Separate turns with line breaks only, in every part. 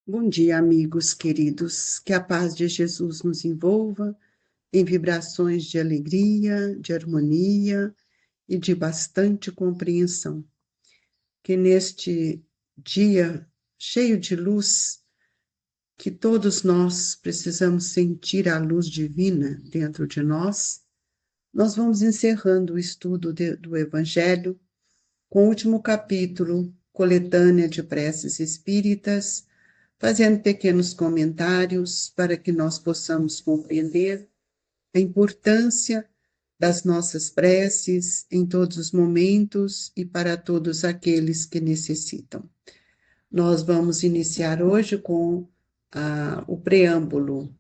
Bom dia, amigos queridos. Que a paz de Jesus nos envolva em vibrações de alegria, de harmonia e de bastante compreensão. Que neste dia cheio de luz, que todos nós precisamos sentir a luz divina dentro de nós vamos encerrando o estudo do Evangelho com o último capítulo, Coletânea de Preces Espíritas, fazendo pequenos comentários para que nós possamos compreender a importância das nossas preces em todos os momentos e para todos aqueles que necessitam. Nós vamos iniciar hoje com o preâmbulo.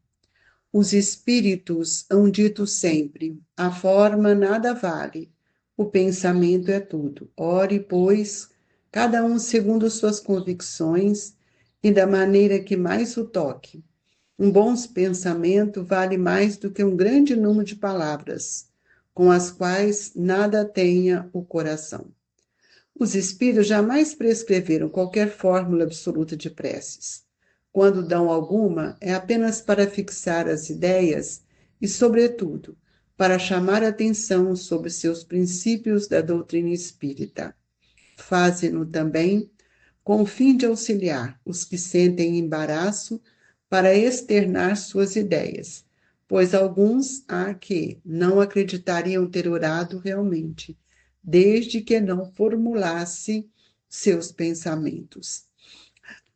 Os espíritos hão dito sempre: a forma nada vale, o pensamento é tudo. Ore, pois, cada um segundo suas convicções e da maneira que mais o toque. Um bom pensamento vale mais do que um grande número de palavras, com as quais nada tenha o coração. Os espíritos jamais prescreveram qualquer fórmula absoluta de preces. Quando dão alguma, é apenas para fixar as ideias e, sobretudo, para chamar a atenção sobre seus princípios da doutrina espírita. Fazem-no também com o fim de auxiliar os que sentem embaraço para externar suas ideias, pois alguns há que não acreditariam ter orado realmente, desde que não formulasse seus pensamentos.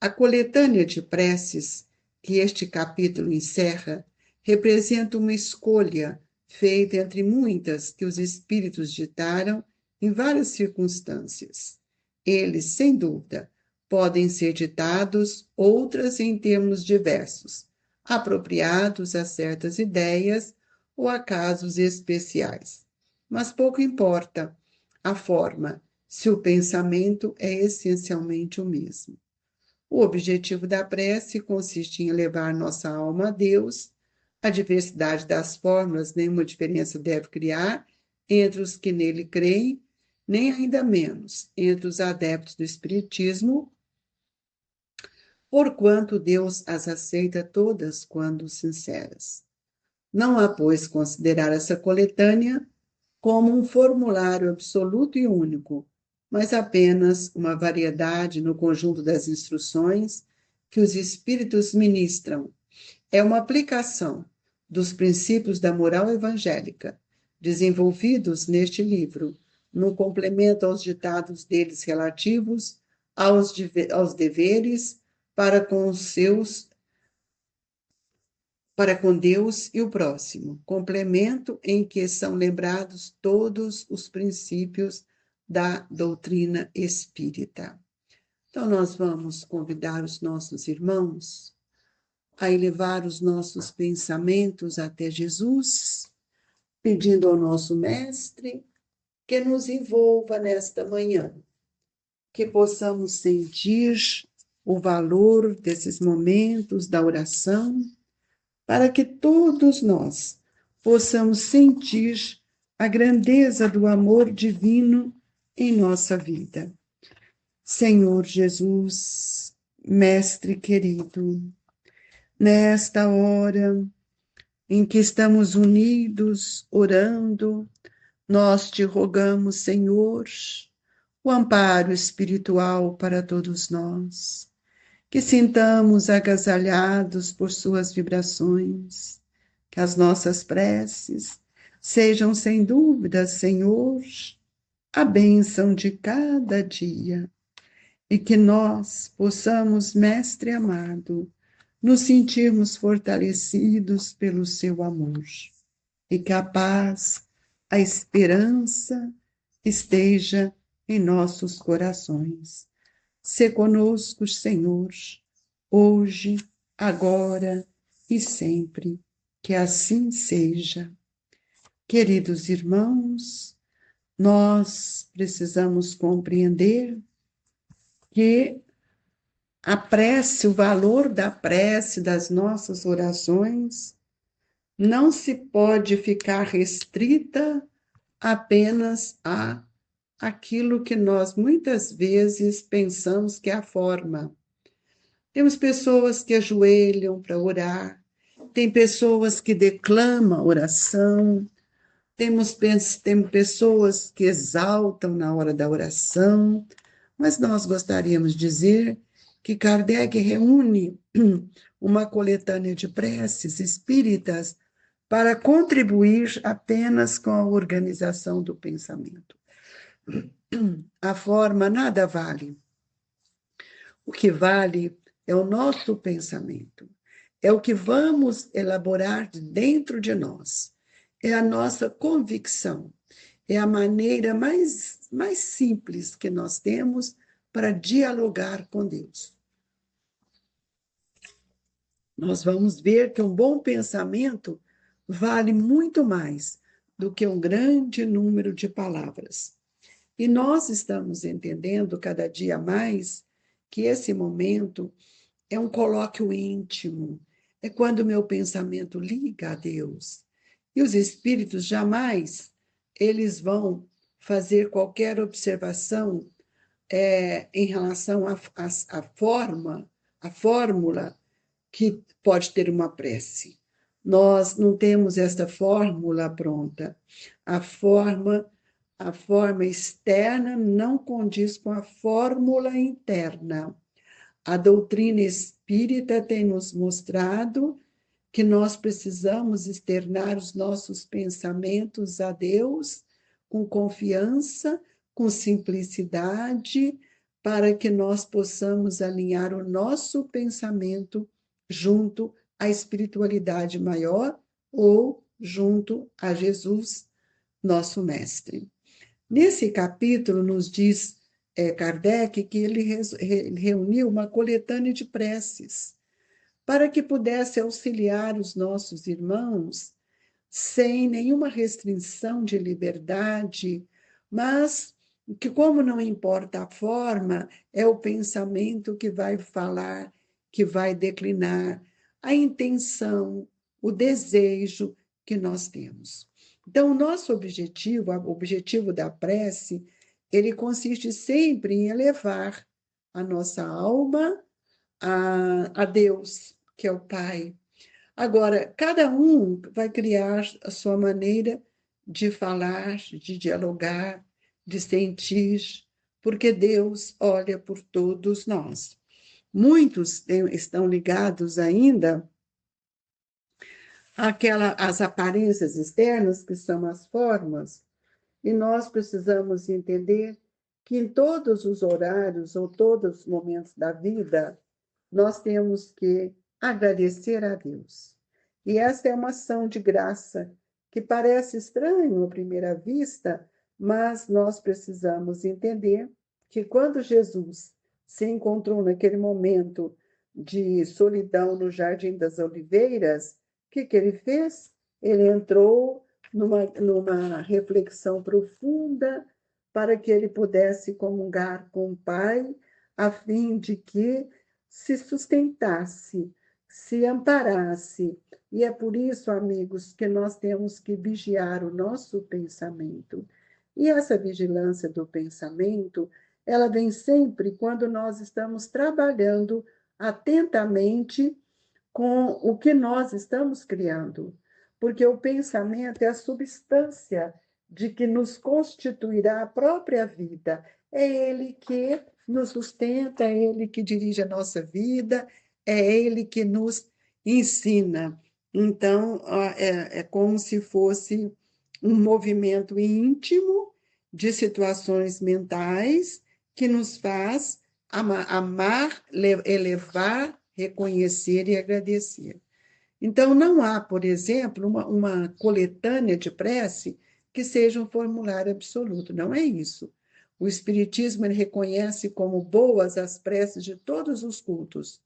A coletânea de preces que este capítulo encerra representa uma escolha feita entre muitas que os espíritos ditaram em várias circunstâncias. Eles, sem dúvida, podem ser ditados outras em termos diversos, apropriados a certas ideias ou a casos especiais. Mas pouco importa a forma, se o pensamento é essencialmente o mesmo. O objetivo da prece consiste em elevar nossa alma a Deus. A diversidade das fórmulas nenhuma diferença deve criar entre os que nele creem, nem ainda menos entre os adeptos do Espiritismo, porquanto Deus as aceita todas quando sinceras. Não há, pois, considerar essa coletânea como um formulário absoluto e único, mas apenas uma variedade no conjunto das instruções que os espíritos ministram. É uma aplicação dos princípios da moral evangélica, desenvolvidos neste livro, no complemento aos ditados deles relativos aos deveres para com Deus e o próximo, complemento em que são lembrados todos os princípios da doutrina espírita. Então, nós vamos convidar os nossos irmãos a elevar os nossos pensamentos até Jesus, pedindo ao nosso Mestre que nos envolva nesta manhã, que possamos sentir o valor desses momentos da oração, para que todos nós possamos sentir a grandeza do amor divino em nossa vida. Senhor Jesus, Mestre querido, nesta hora em que estamos unidos, orando, nós te rogamos, Senhor, o amparo espiritual para todos nós, que sintamos agasalhados por suas vibrações, que as nossas preces sejam, sem dúvida, Senhor, a bênção de cada dia, e que nós possamos, Mestre amado, nos sentirmos fortalecidos pelo seu amor, e que a paz, a esperança esteja em nossos corações. Sê conosco, Senhor, hoje, agora e sempre, que assim seja. Queridos irmãos, nós precisamos compreender que a prece, o valor da prece, das nossas orações, não se pode ficar restrita apenas a aquilo que nós muitas vezes pensamos que é a forma. Temos pessoas que ajoelham para orar, tem pessoas que declamam oração, temos pessoas que exaltam na hora da oração, mas nós gostaríamos de dizer que Kardec reúne uma coletânea de preces espíritas para contribuir apenas com a organização do pensamento. A forma nada vale. O que vale é o nosso pensamento, é o que vamos elaborar dentro de nós, é a nossa convicção, é a maneira mais simples que nós temos para dialogar com Deus. Nós vamos ver que um bom pensamento vale muito mais do que um grande número de palavras. E nós estamos entendendo cada dia mais que esse momento é um colóquio íntimo, é quando o meu pensamento liga a Deus. E os espíritos jamais eles vão fazer qualquer observação em relação à fórmula que pode ter uma prece. Nós não temos esta fórmula pronta. A forma externa não condiz com a fórmula interna. A doutrina espírita tem nos mostrado que nós precisamos externar os nossos pensamentos a Deus com confiança, com simplicidade, para que nós possamos alinhar o nosso pensamento junto à espiritualidade maior ou junto a Jesus, nosso mestre. Nesse capítulo, nos diz Kardec que ele reuniu uma coletânea de preces para que pudesse auxiliar os nossos irmãos sem nenhuma restrição de liberdade, mas que, como não importa a forma, é o pensamento que vai falar, que vai declinar, a intenção, o desejo que nós temos. Então, o nosso objetivo, o objetivo da prece, ele consiste sempre em elevar a nossa alma a Deus, que é o Pai. Agora, cada um vai criar a sua maneira de falar, de dialogar, de sentir, porque Deus olha por todos nós. Muitos estão ligados ainda às aparências externas, que são as formas, e nós precisamos entender que em todos os horários ou todos os momentos da vida, nós temos que agradecer a Deus. E essa é uma ação de graça que parece estranho à primeira vista, mas nós precisamos entender que quando Jesus se encontrou naquele momento de solidão no Jardim das Oliveiras, o que ele fez? Ele entrou numa reflexão profunda para que ele pudesse comungar com o Pai, a fim de que se sustentasse, se amparasse. E é por isso, amigos, que nós temos que vigiar o nosso pensamento. E essa vigilância do pensamento, ela vem sempre quando nós estamos trabalhando atentamente com o que nós estamos criando, porque o pensamento é a substância de que nos constituirá a própria vida. É ele que nos sustenta, é ele que dirige a nossa vida, é ele que nos ensina. Então, é como se fosse um movimento íntimo de situações mentais que nos faz amar, elevar, reconhecer e agradecer. Então, não há, por exemplo, uma coletânea de prece que seja um formulário absoluto. Não é isso. O Espiritismo ele reconhece como boas as preces de todos os cultos,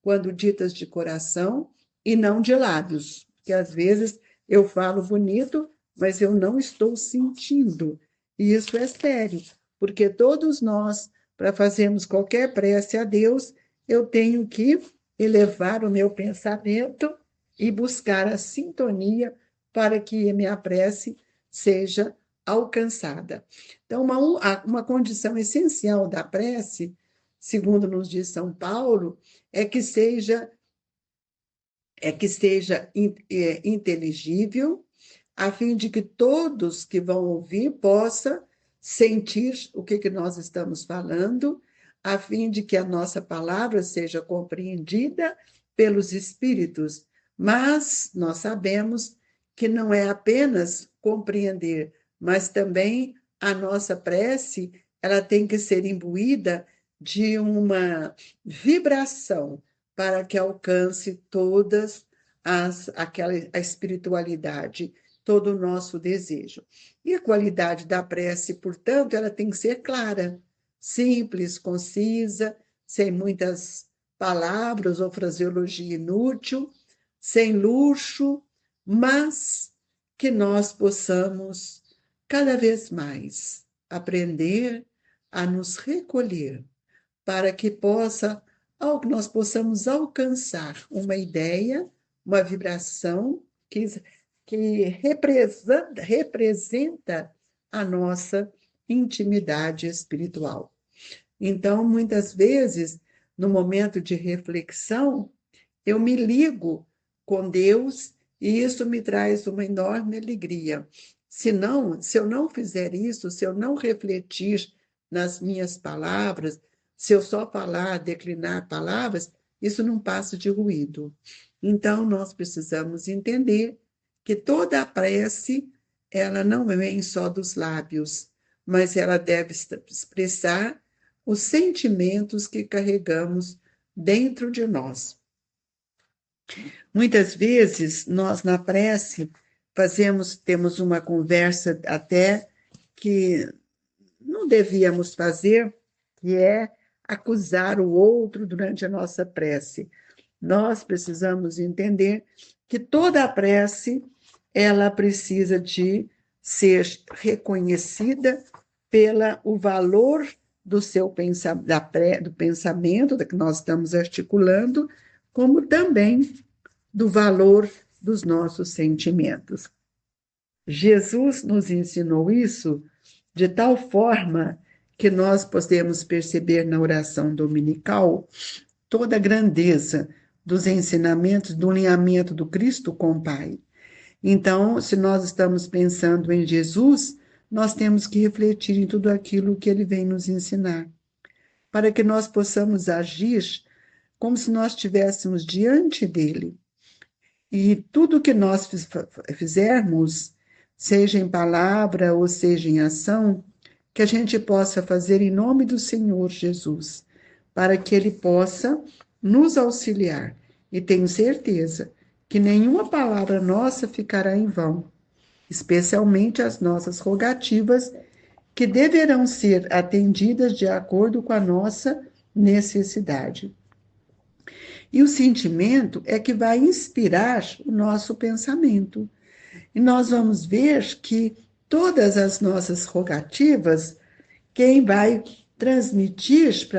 quando ditas de coração e não de lábios, porque às vezes eu falo bonito, mas eu não estou sentindo. E isso é sério, porque todos nós, para fazermos qualquer prece a Deus, eu tenho que elevar o meu pensamento e buscar a sintonia para que a minha prece seja alcançada. Então, uma condição essencial da prece segundo nos diz São Paulo, é que seja inteligível, a fim de que todos que vão ouvir possam sentir o que nós estamos falando, a fim de que a nossa palavra seja compreendida pelos espíritos. Mas nós sabemos que não é apenas compreender, mas também a nossa prece, ela tem que ser imbuída de uma vibração para que alcance todas a espiritualidade, todo o nosso desejo. E a qualidade da prece, portanto, ela tem que ser clara, simples, concisa, sem muitas palavras ou fraseologia inútil, sem luxo, mas que nós possamos cada vez mais aprender a nos recolher para que nós possamos alcançar uma ideia, uma vibração que representa a nossa intimidade espiritual. Então, muitas vezes, no momento de reflexão, eu me ligo com Deus e isso me traz uma enorme alegria. Se eu não fizer isso, se eu não refletir nas minhas palavras, se eu só falar, declinar palavras, isso não passa de ruído. Então, nós precisamos entender que toda a prece, ela não vem só dos lábios, mas ela deve expressar os sentimentos que carregamos dentro de nós. Muitas vezes, nós na prece temos uma conversa até que não devíamos fazer, que é acusar o outro durante a nossa prece. Nós precisamos entender que toda a prece, ela precisa de ser reconhecida o valor do seu do pensamento que nós estamos articulando, como também do valor dos nossos sentimentos. Jesus nos ensinou isso de tal forma que nós podemos perceber na oração dominical toda a grandeza dos ensinamentos do alinhamento do Cristo com o Pai. Então, se nós estamos pensando em Jesus, nós temos que refletir em tudo aquilo que ele vem nos ensinar, para que nós possamos agir como se nós estivéssemos diante dele. E tudo que nós fizermos, seja em palavra ou seja em ação, que a gente possa fazer em nome do Senhor Jesus, para que ele possa nos auxiliar. E tenho certeza que nenhuma palavra nossa ficará em vão, especialmente as nossas rogativas, que deverão ser atendidas de acordo com a nossa necessidade. E o sentimento é que vai inspirar o nosso pensamento. E nós vamos ver que todas as nossas rogativas, quem vai transmitir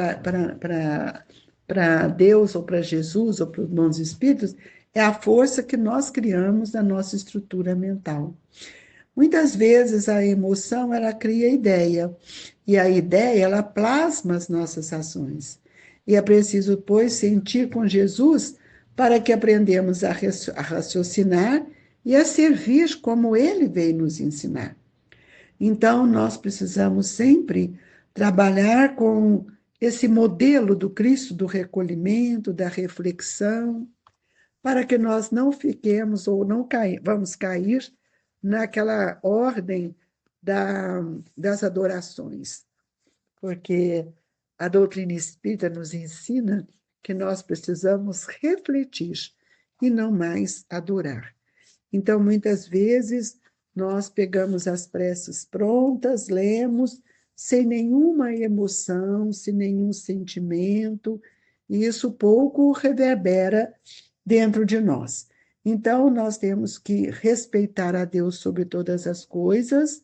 para Deus ou para Jesus ou para os bons espíritos é a força que nós criamos na nossa estrutura mental. Muitas vezes a emoção ela cria ideia e a ideia ela plasma as nossas ações. E é preciso, pois, sentir com Jesus para que aprendamos a raciocinar e a servir como ele veio nos ensinar. Então, nós precisamos sempre trabalhar com esse modelo do Cristo do recolhimento, da reflexão, para que nós não fiquemos ou não vamos cair naquela ordem das adorações, porque a doutrina espírita nos ensina que nós precisamos refletir e não mais adorar. Então, muitas vezes, nós pegamos as preces prontas, lemos, sem nenhuma emoção, sem nenhum sentimento, e isso pouco reverbera dentro de nós. Então, nós temos que respeitar a Deus sobre todas as coisas,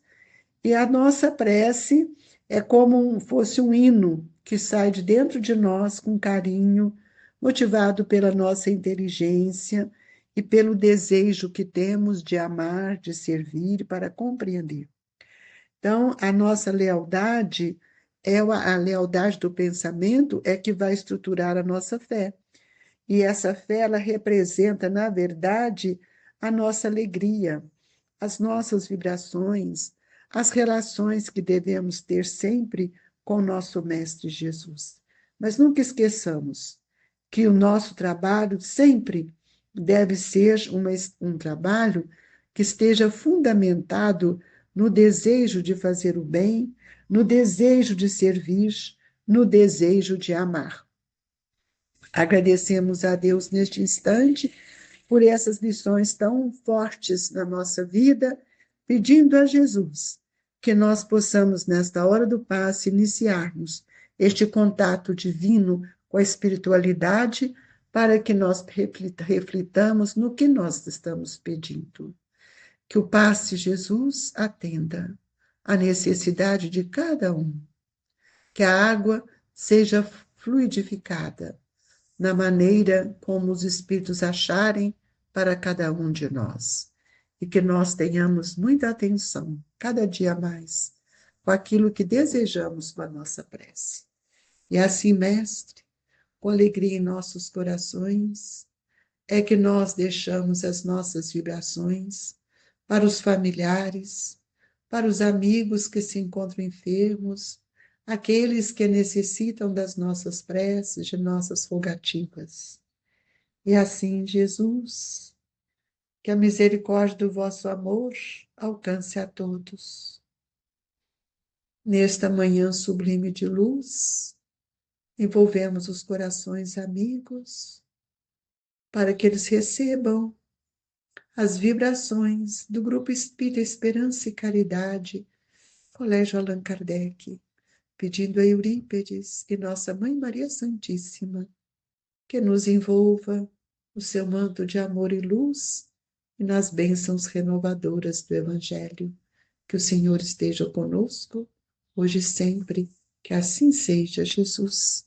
e a nossa prece é como fosse um hino que sai de dentro de nós com carinho, motivado pela nossa inteligência e pelo desejo que temos de amar, de servir, para compreender. Então, a nossa lealdade, a lealdade do pensamento é que vai estruturar a nossa fé. E essa fé, ela representa, na verdade, a nossa alegria, as nossas vibrações, as relações que devemos ter sempre com o nosso Mestre Jesus. Mas nunca esqueçamos que o nosso trabalho sempre deve ser um trabalho que esteja fundamentado no desejo de fazer o bem, no desejo de servir, no desejo de amar. Agradecemos a Deus neste instante por essas lições tão fortes na nossa vida, pedindo a Jesus que nós possamos, nesta hora do passe, iniciarmos este contato divino com a espiritualidade, para que nós reflitamos no que nós estamos pedindo. Que o passe Jesus atenda à necessidade de cada um, que a água seja fluidificada na maneira como os Espíritos acharem para cada um de nós. E que nós tenhamos muita atenção, cada dia mais, com aquilo que desejamos com a nossa prece. E assim, Mestre, com alegria em nossos corações, é que nós deixamos as nossas vibrações para os familiares, para os amigos que se encontram enfermos, aqueles que necessitam das nossas preces, de nossas rogativas. E assim, Jesus, que a misericórdia do vosso amor alcance a todos. Nesta manhã sublime de luz, envolvemos os corações amigos, para que eles recebam as vibrações do Grupo Espírita Esperança e Caridade, Colégio Allan Kardec, pedindo a Eurípedes e Nossa Mãe Maria Santíssima que nos envolva no seu manto de amor e luz e nas bênçãos renovadoras do Evangelho. Que o Senhor esteja conosco, hoje e sempre, que assim seja, Jesus.